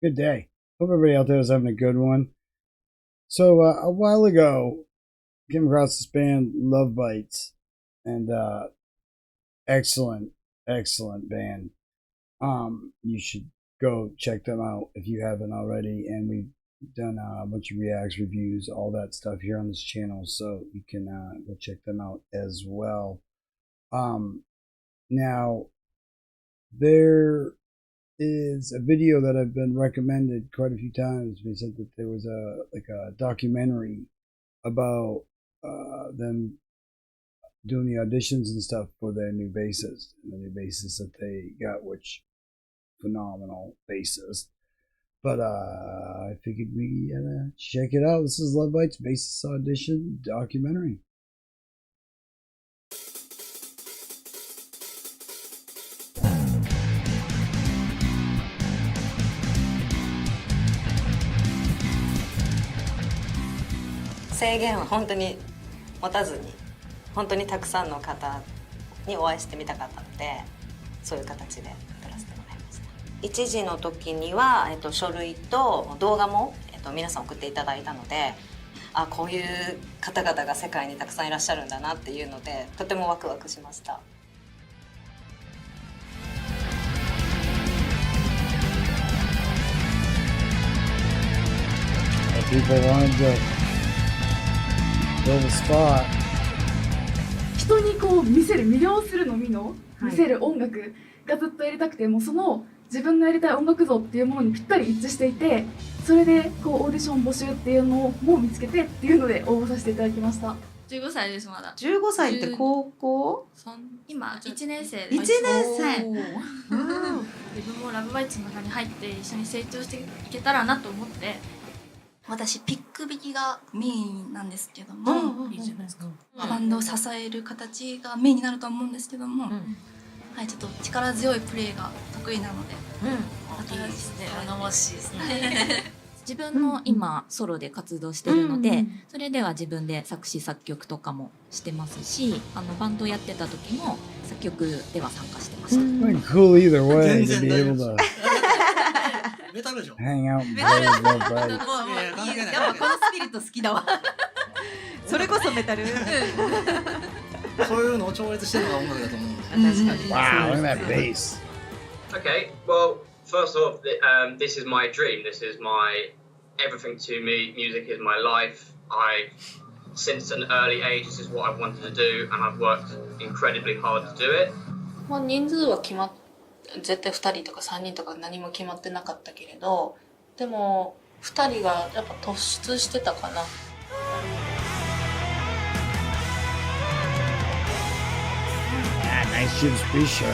Good day. Hope everybody out there is having a good one. So a while ago, came across this band, Love Bites, and excellent, excellent band. You should go check them out if you haven't already. And we've done a bunch of reacts, reviews, all that stuff here on this channel, so you can go check them out as well. Now there is a video that I've been recommended quite a few times. They said that there was a documentary about them doing the auditions and stuff for their new bassist, and the new bassist that they got, which phenomenal bassist. But I figured we check it out. This is Love Bites Bassist Audition documentary.制限は本当に持たずに、本当にたくさんの方にお会いしてみたかったので、そういう形で撮らせてもらいました。1時の時には、書類と動画も、皆さん送っていただいたので、こういう方々が世界にたくさんいらっしゃるんだなっていうので、とてもワクワクしました。People wanted to fill the spot. 人にこう見せる、魅了するのみの見せる音楽がずっとやりたくて、もうその自分のやりたい音楽像っていうものにぴったり一致していて、それでこうオーディション募集っていうのも見つけてっていうので応募させていただきました。15歳です。まだ15歳って高校？今1年生です。1年生。自分もラブバイツの中に入って一緒に成長していけたらなと思って。私ピック弾きがメインなんですけども、いいじゃないですか。バンドを支える形がメインになると思うんですけども、はい、ちょっと力強いプレーが得意なので、いいですね。頼もしいですね。自分の今ソロで活動してるので、それでは自分で作詞作曲とかもしてますし、バンドやってた時も作曲では参加してました。Cool either way to be able to メタルでしょ。 hang out and play with Love Bites. やっぱこのスピリット好きだわ。それこそメタル。そういうのを超越してるのが音楽だと思う。Wow, look at that bass. Okay, well, first off, this is my dream. This is my everything to me. Music is my life. Since an early age, this is what I've wanted to do, and I've worked incredibly hard to do it. 人数は絶対2人とか3人とか何も決まってなかったけれど、でも2人がやっぱ突出してたかな。Nice shoes, pretty sharp.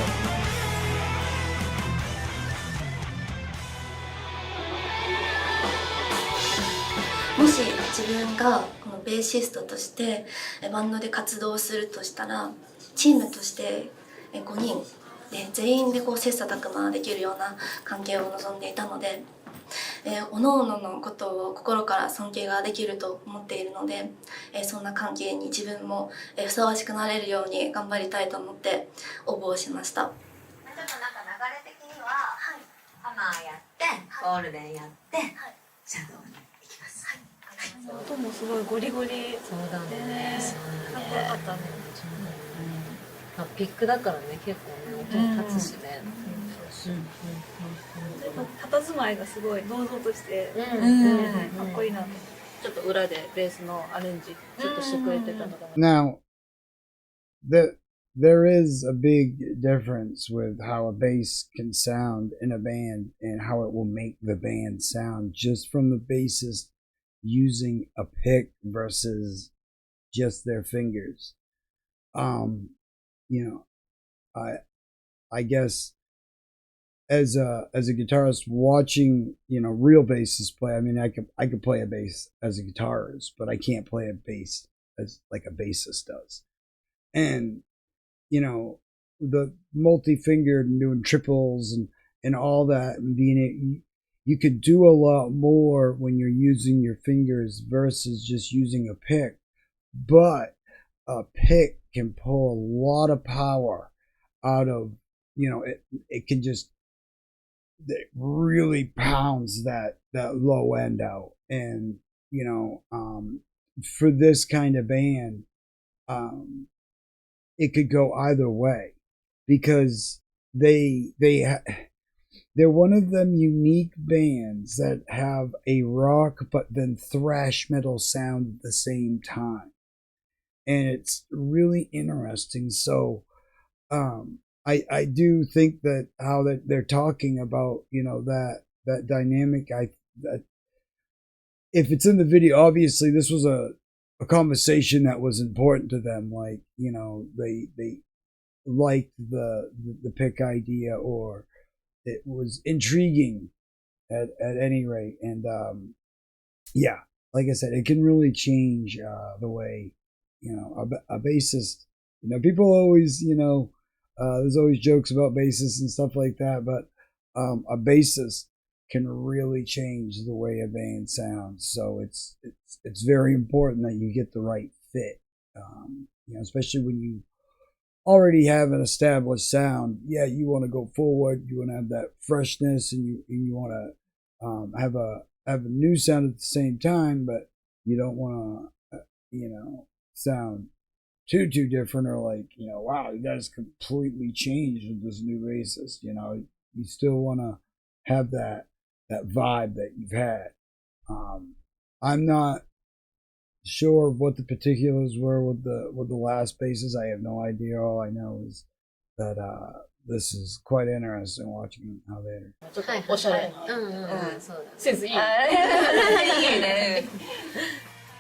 もし自分がこのベーシストとしてバンドで活動するとしたら、チームとして5人で全員でこう切磋琢磨できるような関係を望んでいたので、各々のことを心から尊敬ができると思っているので、そんな関係に自分もふさわしくなれるように頑張りたいと思って応募をしました。ちょっとなんか流れ的には、ハマーやって、ゴールデンやって、シャドウに行きます。音もすごいゴリゴリ。そうだね。かっこよかったね。ピックだからね、結構ね、音立つしね。佇まいがすごい堂々としてかっこいいなと。ちょっと裏でベースのアレンジちょっとしてくれてたのかな。Now, there is a big difference with how a bass can sound in a band and how it will make the band sound just from the bassist using a pick versus just their fingers. I guess as a guitarist watching, real bassists play, I mean, I could play a bass as a guitarist, but I can't play a bass as like a bassist does. And, the multi-fingered and doing triples and all that, and you could do a lot more when you're using your fingers versus just using a pick. But a pick can pull a lot of power out of, it can just that really pounds that low end out. And you know, for this kind of band, it could go either way, because they're one of them unique bands that have a rock but then thrash metal sound at the same time, and it's really interesting. So I do think that how that they're talking about, you know, that dynamic, that if it's in the video, obviously this was a conversation that was important to them. Like, you know, they liked the pick idea, or it was intriguing at any rate. And yeah, like I said, it can really change the way, you know, a bassist, you know, people always, you know, there's always jokes about bassists and stuff like that, but a bassist can really change the way a band sounds. So it's very important that you get the right fit, you know, especially when you already have an established sound. Yeah, you want to go forward, you want to have that freshness, and you want to have a new sound at the same time, but you don't want to you know, sound too different, or like, you know, wow, you guys completely changed with this new bassist. You know, you still want to have that vibe that you've had. I'm not sure what the particulars were with the last bassist. I have no idea. All I know is that this is quite interesting watching how they're. ちょっとおしゃれなセンスいい。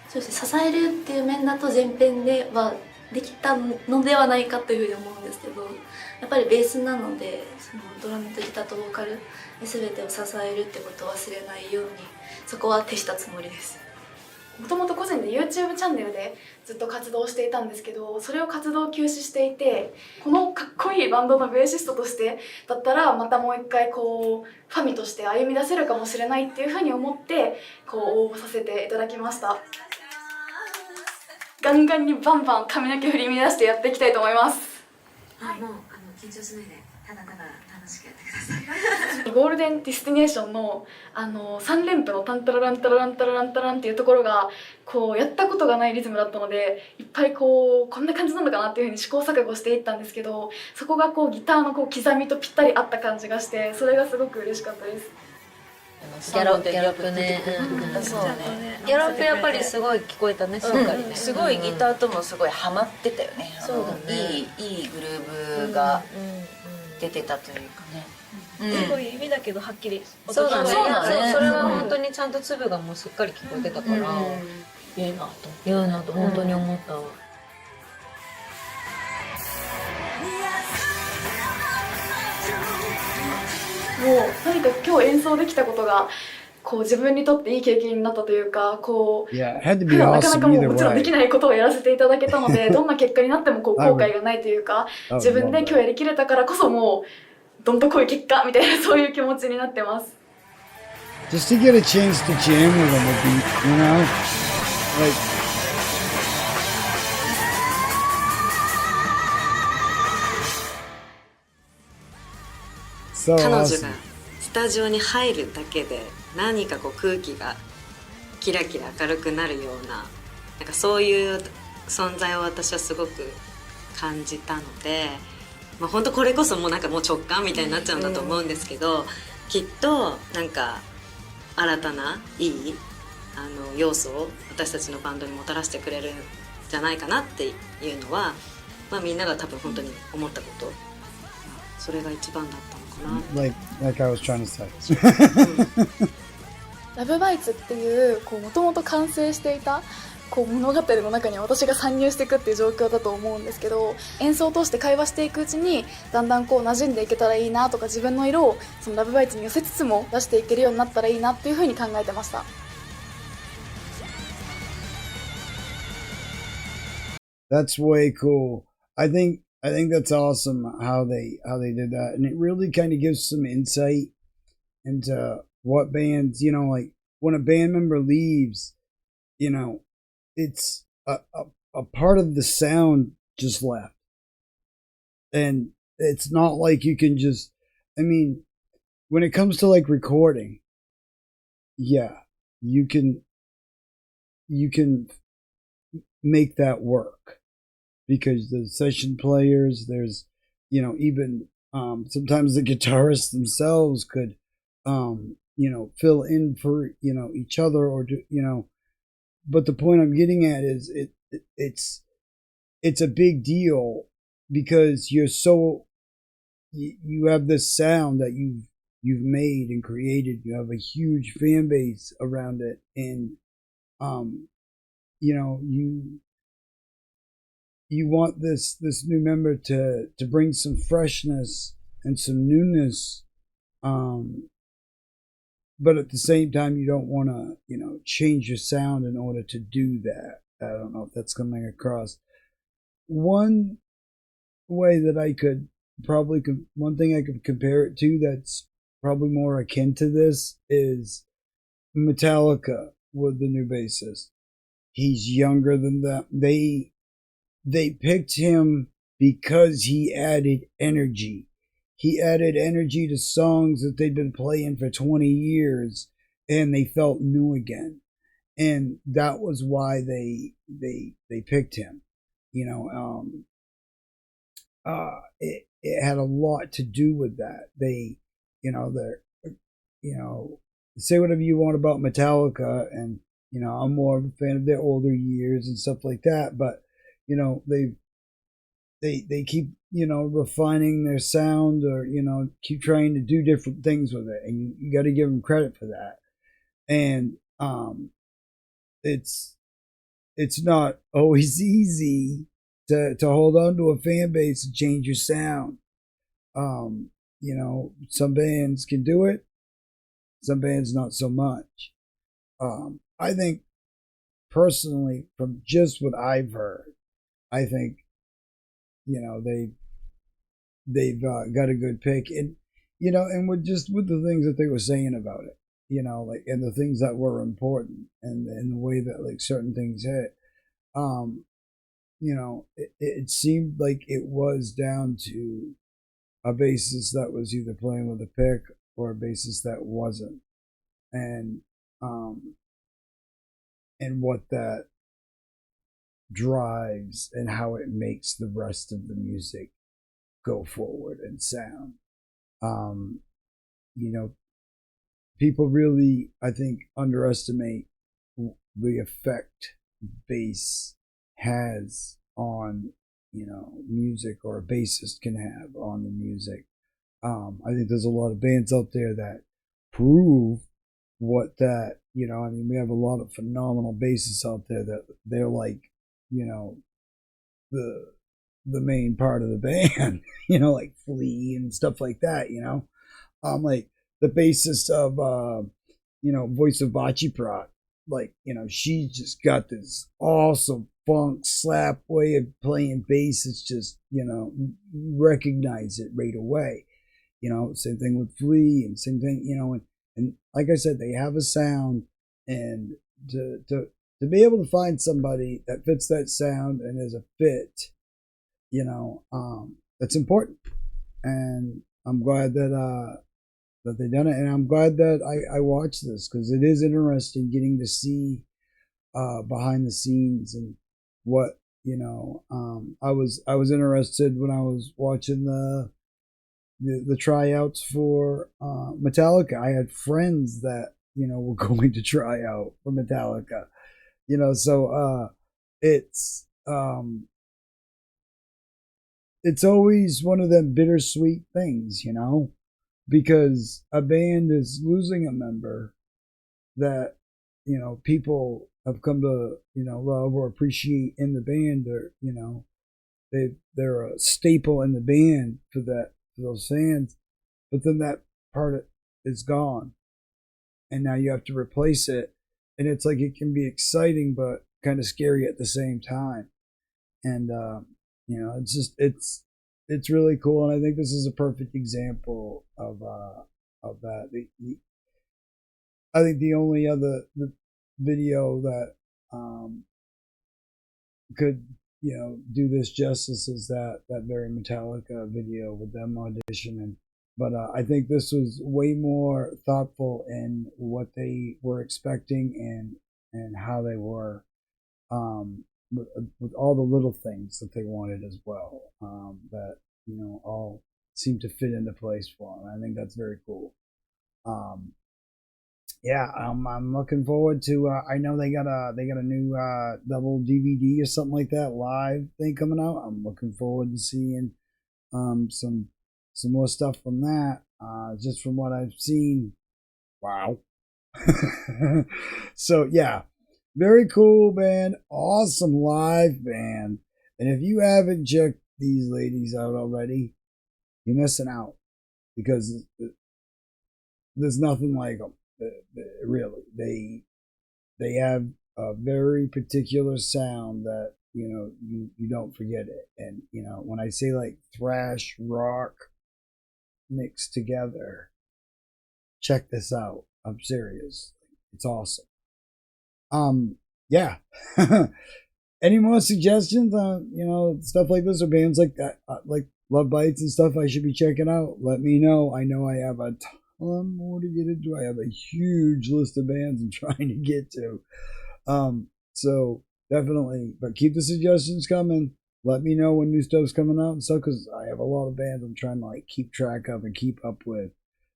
そうですね、支えるっていう面だと前編ではできたのではないかというふうに思うんですけど、やっぱりベースなので、そのドラムとギターとボーカル全てを支えるってことを忘れないように、そこは徹したつもりです。もともと個人で YouTube チャンネルでずっと活動していたんですけど、それを活動休止していて、このかっこいいバンドのベーシストとしてだったらまたもう一回こうファミとして歩み出せるかもしれないっていうふうに思ってこう応募させていただきました。ガンガンにバンバン髪の毛振り乱してやっていきたいと思います。もう緊張しないで、ただただ楽しくやってください。ゴールデンディスティネーションの3連符のタンタラランタラランタラランタランっていうところがこうやったことがないリズムだったので、いっぱいこんな感じなのかなっていうふうに試行錯誤していったんですけど、そこがこうギターのこう刻みとぴったり合った感じがして、それがすごく嬉しかったです。ギャロップね、そうね、ギャロップやっぱりすごい聞こえたね、しっかりね、すごいギターともすごいハマってたよね。そうだね、いいグルーヴが出てたというかね、すごい指だけどはっきりそうだね、それは本当にちゃんと粒がもうしっかり聞こえてたから、いいなと本当に思ったわ。もうとにかく今日演奏できたことがこう自分にとっていい経験になったというか、こう普段なかなかもうもちろんできないことをやらせていただけたので、どんな結果になってもこう後悔がないというか、自分で今日やりきれたからこそもうどんとこい結果みたいな、そういう気持ちになってます。Just to get a chance to jam with them would be, you know, like. So 彼女が awesome. スタジオに入るだけで何かこう空気がキラキラ明るくなるような、なんかそういう存在を私はすごく感じたので、まあ、本当これこそもうなんかもう直感みたいになっちゃうんだと思うんですけど、きっとなんか新たないい要素を私たちのバンドにもたらしてくれるんじゃないかなっていうのは、まあ、みんなが多分本当に思ったこと、それが一番だったのかな。Like I was trying to say. ラブバイツっていうもともと完成していた物語の中に私が参入していくっていう状況だと思うんですけど、演奏を通して会話していくうちにだんだん馴染んでいけたらいいなとか、自分の色をそのラブバイツに寄せつつも出していけるようになったらいいなっていうふうに考えてました。That's way cool. I think that's awesome how they did that, and it really kind of gives some insight into what bands, you know, like when a band member leaves, you know, it's a part of the sound just left, and it's not like you can just, I mean, when it comes to like recording, yeah, you can make that work because the session players, there's even sometimes the guitarists themselves could fill in for each other or do but the point I'm getting at is it's a big deal because you have this sound that you've made and created. You have a huge fan base around it, and you want this new member to bring some freshness and some newness, but at the same time you don't want to change your sound in order to do that. I don't know if that's coming across. One way that I could one thing I could compare it to that's probably more akin to this is Metallica with the new bassist. He's younger than them. They picked him because he added energy. He added energy to songs that they'd been playing for 20 years and they felt new again. And that was why they picked him. It had a lot to do with that. They, they're, say whatever you want about Metallica, and I'm more of a fan of their older years and stuff like that. But they keep refining their sound, or keep trying to do different things with it, and you got to give them credit for that. And it's not always easy to hold on to a fan base and change your sound. Some bands can do it, some bands not so much. I think personally, from just what I've heard, I think they've got a good pick, and and with the things that they were saying about it, like, and the things that were important, and the way that like certain things hit, it seemed like it was down to a bassist that was either playing with a pick or a bassist that wasn't, and what that drives and how it makes the rest of the music go forward and sound. People really, I think, underestimate the effect bass has on music, or a bassist can have on the music. I think there's a lot of bands out there that prove what that we have a lot of phenomenal bassists out there that they're like the main part of the band, like Flea and stuff like that. Like the bassist of Voice of Bachiprat, like she's just got this awesome funk slap way of playing bass. It's just you recognize it right away. Same thing with Flea, and same thing and like I said, they have a sound, and to be able to find somebody that fits that sound and is a fit, that's important. And I'm glad that they done it, and I'm glad that I watched this, because it is interesting getting to see behind the scenes and what I was interested when I was watching the tryouts for Metallica. I had friends that were going to try out for Metallica, so it's always one of them bittersweet things, because a band is losing a member that people have come to love or appreciate in the band, or they're a staple in the band for those fans, but then that part is gone, and now you have to replace it, and it's like it can be exciting but kind of scary at the same time. And it's just it's really cool, and I think this is a perfect example of that. I think the only other video that could do this justice is that very Metallica video with them auditioning. but I think this was way more thoughtful in what they were expecting and how they were, with all the little things that they wanted as well, that all seem to fit into place for them. I think that's very cool. Yeah, I'm looking forward to. I know they got a new double DVD or something like that live thing coming out. I'm looking forward to seeing some more stuff from that. Just from what I've seen, wow. So yeah, very cool band, awesome live band. And if you haven't checked these ladies out already, you're missing out because there's nothing like them. Really, they have a very particular sound that you don't forget it. And when I say like thrash rock mixed together, check this out. I'm serious. It's awesome. Yeah. Any more suggestions on stuff like this or bands like that, like Love Bites and stuff I should be checking out? Let me know. I know I have a ton more to get into. I have a huge list of bands I'm trying to get to. So definitely, but keep the suggestions coming. Let me know when new stuff's coming out and stuff, because I have a lot of bands I'm trying to like keep track of and keep up with.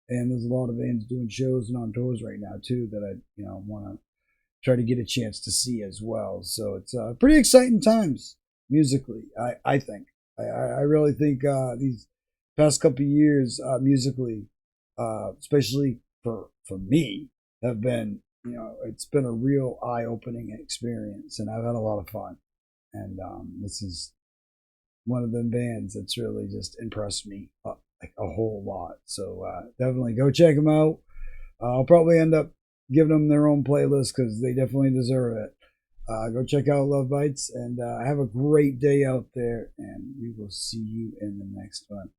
And there's a lot of bands doing shows and on tours right now too that I want to try to get a chance to see as well. So it's pretty exciting times musically. I think I really think these past couple of years musically, especially for me, have been it's been a real eye-opening experience, and I've had a lot of fun. And this is one of them bands that's really just impressed me like a whole lot. So definitely go check them out. I'll probably end up giving them their own playlist because they definitely deserve it. Go check out Love Bites and have a great day out there, and we will see you in the next one.